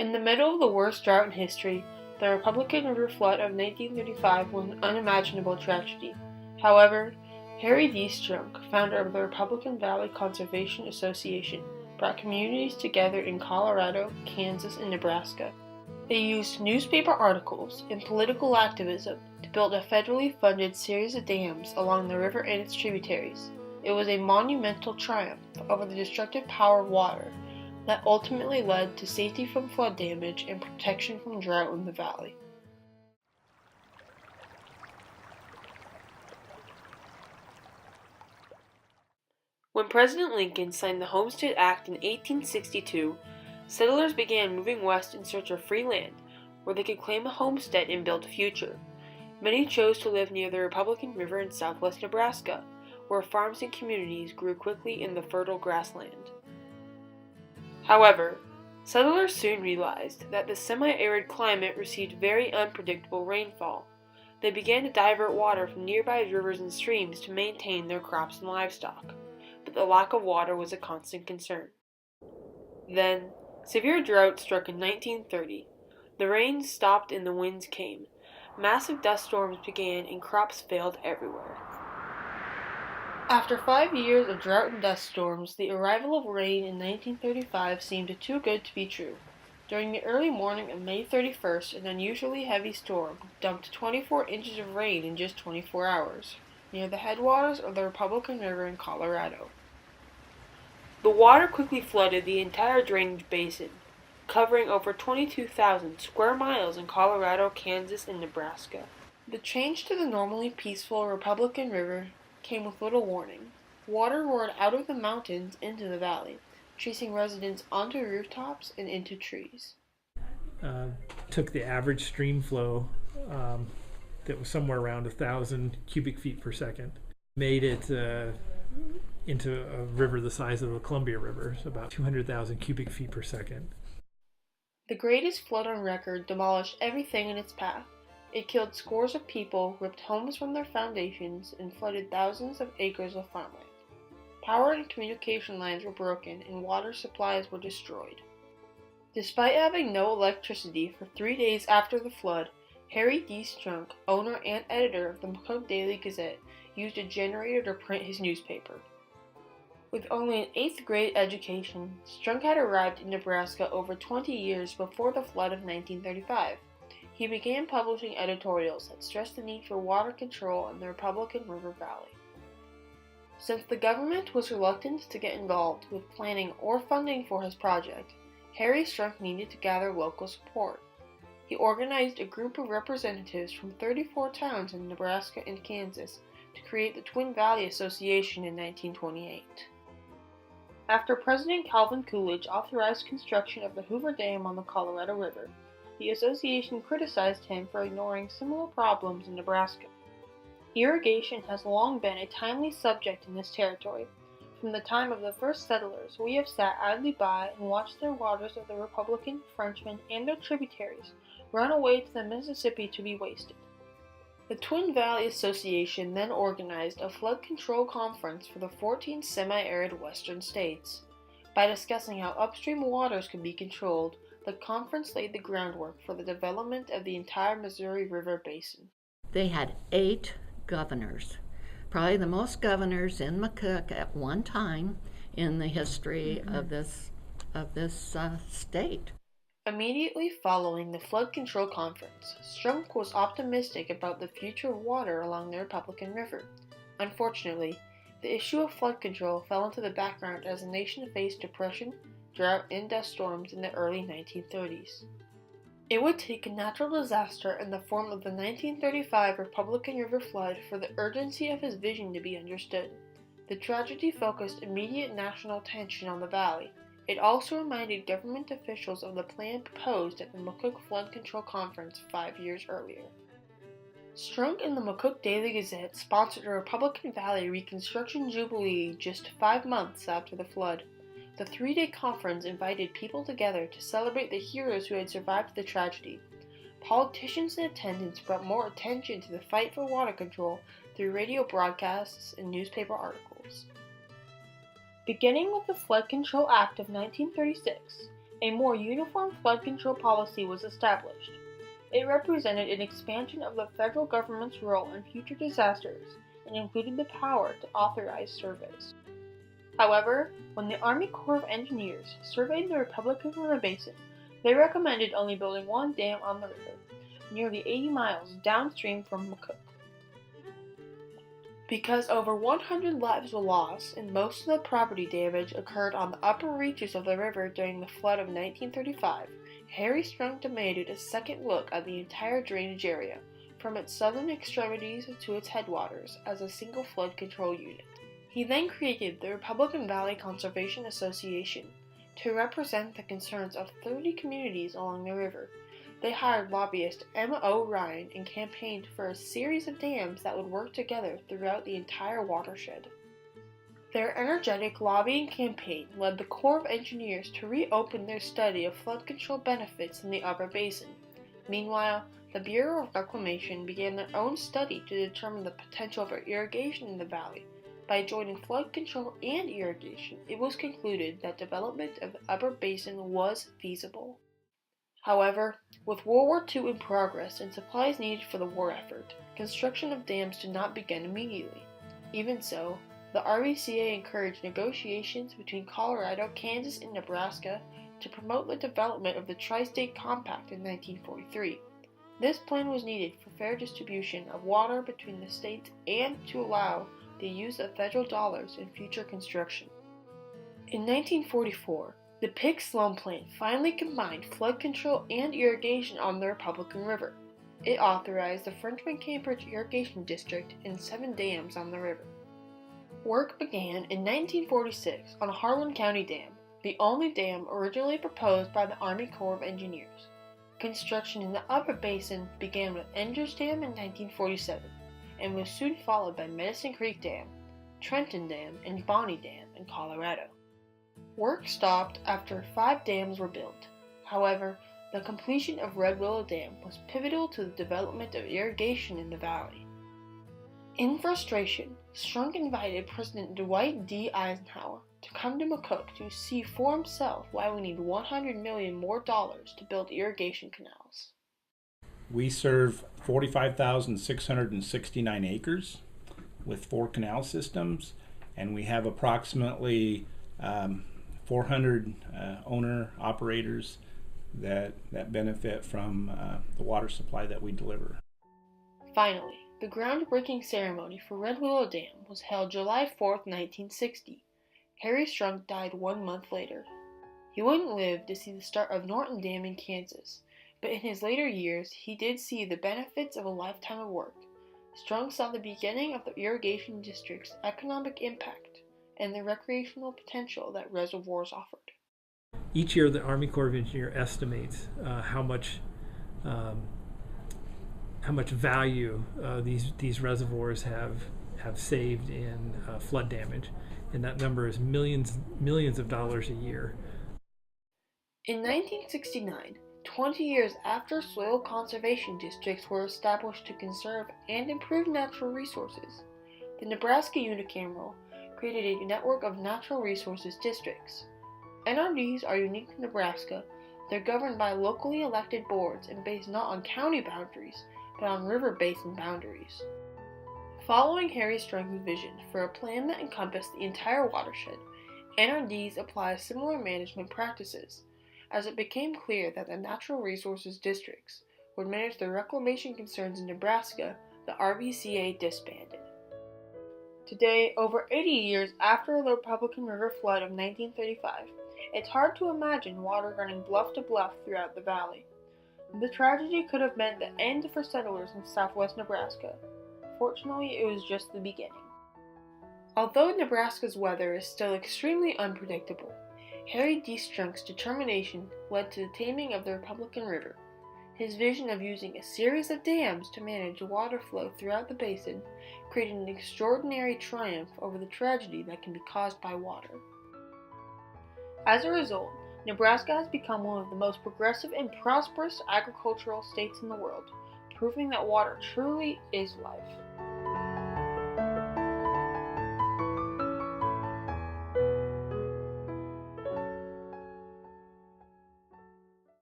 In the middle of the worst drought in history, the Republican River flood of 1935 was an unimaginable tragedy. However, Harry D. Strunk, founder of the Republican Valley Conservation Association, brought communities together in Colorado, Kansas, and Nebraska. They used newspaper articles and political activism to build a federally funded series of dams along the river and its tributaries. It was a monumental triumph over the destructive power of water that ultimately led to safety from flood damage and protection from drought in the valley. When President Lincoln signed the Homestead Act in 1862, settlers began moving west in search of free land where they could claim a homestead and build a future. Many chose to live near the Republican River in southwest Nebraska, where farms and communities grew quickly in the fertile grassland. However, settlers soon realized that the semi-arid climate received very unpredictable rainfall. They began to divert water from nearby rivers and streams to maintain their crops and livestock, but the lack of water was a constant concern. Then, severe drought struck in 1930. The rains stopped and the winds came. Massive dust storms began and crops failed everywhere. After 5 years of drought and dust storms, the arrival of rain in 1935 seemed too good to be true. During the early morning of May 31st, an unusually heavy storm dumped 24 inches of rain in just 24 hours, near the headwaters of the Republican River in Colorado. The water quickly flooded the entire drainage basin, covering over 22,000 square miles in Colorado, Kansas, and Nebraska. The change to the normally peaceful Republican River came with little warning. Water roared out of the mountains into the valley, chasing residents onto rooftops and into trees. Took the average stream flow that was somewhere around 1,000 cubic feet per second, made it into a river the size of the Columbia River, so about 200,000 cubic feet per second. The greatest flood on record demolished everything in its path. It killed scores of people, ripped homes from their foundations, and flooded thousands of acres of farmland. Power and communication lines were broken, and water supplies were destroyed. Despite having no electricity for 3 days after the flood, Harry D. Strunk, owner and editor of the McCook Daily Gazette, used a generator to print his newspaper. With only an 8th grade education, Strunk had arrived in Nebraska over 20 years before the flood of 1935. He began publishing editorials that stressed the need for water control in the Republican River Valley. Since the government was reluctant to get involved with planning or funding for his project, Harry Strunk needed to gather local support. He organized a group of representatives from 34 towns in Nebraska and Kansas to create the Twin Valley Association in 1928. After President Calvin Coolidge authorized construction of the Hoover Dam on the Colorado River, the association criticized him for ignoring similar problems in Nebraska. Irrigation has long been a timely subject in this territory. From the time of the first settlers, we have sat idly by and watched the waters of the Republican, Frenchman, and their tributaries run away to the Mississippi to be wasted. The Twin Valley Association then organized a flood control conference for the 14 semi-arid western states. By discussing how upstream waters could be controlled, the conference laid the groundwork for the development of the entire Missouri River Basin. They had 8 governors, probably the most governors in McCook at one time in the history of this state. Immediately following the flood control conference, Strunk was optimistic about the future of water along the Republican River. Unfortunately, the issue of flood control fell into the background as the nation faced depression, drought, and dust storms in the early 1930s. It would take a natural disaster in the form of the 1935 Republican River flood for the urgency of his vision to be understood. The tragedy focused immediate national attention on the valley. It also reminded government officials of the plan proposed at the McCook Flood Control Conference 5 years earlier. Strunk and the McCook Daily Gazette sponsored a Republican Valley Reconstruction Jubilee just 5 months after the flood. The 3-day conference invited people together to celebrate the heroes who had survived the tragedy. Politicians in attendance brought more attention to the fight for water control through radio broadcasts and newspaper articles. Beginning with the Flood Control Act of 1936, A more uniform flood control policy was established. It represented an expansion of the federal government's role in future disasters and included the power to authorize surveys. However, when the Army Corps of Engineers surveyed the Republican River Basin, they recommended only building one dam on the river, nearly 80 miles downstream from McCook. Because over 100 lives were lost and most of the property damage occurred on the upper reaches of the river during the flood of 1935, Harry Strunk demanded a second look at the entire drainage area, from its southern extremities to its headwaters, as a single flood control unit. He then created the Republican Valley Conservation Association to represent the concerns of 30 communities along the river. They hired lobbyist Emma O. Ryan and campaigned for a series of dams that would work together throughout the entire watershed. Their energetic lobbying campaign led the Corps of Engineers to reopen their study of flood control benefits in the upper basin. Meanwhile, the Bureau of Reclamation began their own study to determine the potential for irrigation in the valley. By joining flood control and irrigation, it was concluded that development of the upper basin was feasible. However, with World War II in progress and supplies needed for the war effort, construction of dams did not begin immediately. Even so, the RVCA encouraged negotiations between Colorado, Kansas, and Nebraska to promote the development of the Tri-State Compact in 1943. This plan was needed for fair distribution of water between the states and to allow the use of federal dollars in future construction. In 1944, the Pick-Sloan Plan finally combined flood control and irrigation on the Republican River. It authorized the Frenchman-Cambridge Irrigation District and 7 dams on the river. Work began in 1946 on Harlan County Dam, the only dam originally proposed by the Army Corps of Engineers. Construction in the upper basin began with Enders Dam in 1947 and was soon followed by Medicine Creek Dam, Trenton Dam, and Bonney Dam in Colorado. Work stopped after 5 dams were built. However, the completion of Red Willow Dam was pivotal to the development of irrigation in the valley. In frustration, Strunk invited President Dwight D. Eisenhower to come to McCook to see for himself why we need $100 million more to build irrigation canals. We serve 45,669 acres with 4 canal systems, and we have approximately 400 owner-operators that benefit from the water supply that we deliver. Finally, the groundbreaking ceremony for Red Willow Dam was held July 4, 1960. Harry Strunk died 1 month later. He wouldn't live to see the start of Norton Dam in Kansas, but in his later years he did see the benefits of a lifetime of work. Strunk saw the beginning of the irrigation district's economic impact and the recreational potential that reservoirs offered. Each year, the Army Corps of Engineers estimates how much value these reservoirs have saved in flood damage, and that number is millions of dollars a year. In 1969, 20 years after soil conservation districts were established to conserve and improve natural resources, the Nebraska Unicameral created a network of natural resources districts. NRDs are unique to Nebraska. They're governed by locally elected boards and based not on county boundaries, but on river basin boundaries. Following Harry Strunk's vision for a plan that encompassed the entire watershed, NRDs apply similar management practices. As it became clear that the natural resources districts would manage the reclamation concerns in Nebraska, the RVCA disbanded. Today, over 80 years after the Republican River flood of 1935, it's hard to imagine water running bluff to bluff throughout the valley. The tragedy could have meant the end for settlers in southwest Nebraska. Fortunately, it was just the beginning. Although Nebraska's weather is still extremely unpredictable, Harry D. Strunk's determination led to the taming of the Republican River. His vision of using a series of dams to manage water flow throughout the basin created an extraordinary triumph over the tragedy that can be caused by water. As a result, Nebraska has become one of the most progressive and prosperous agricultural states in the world, proving that water truly is life.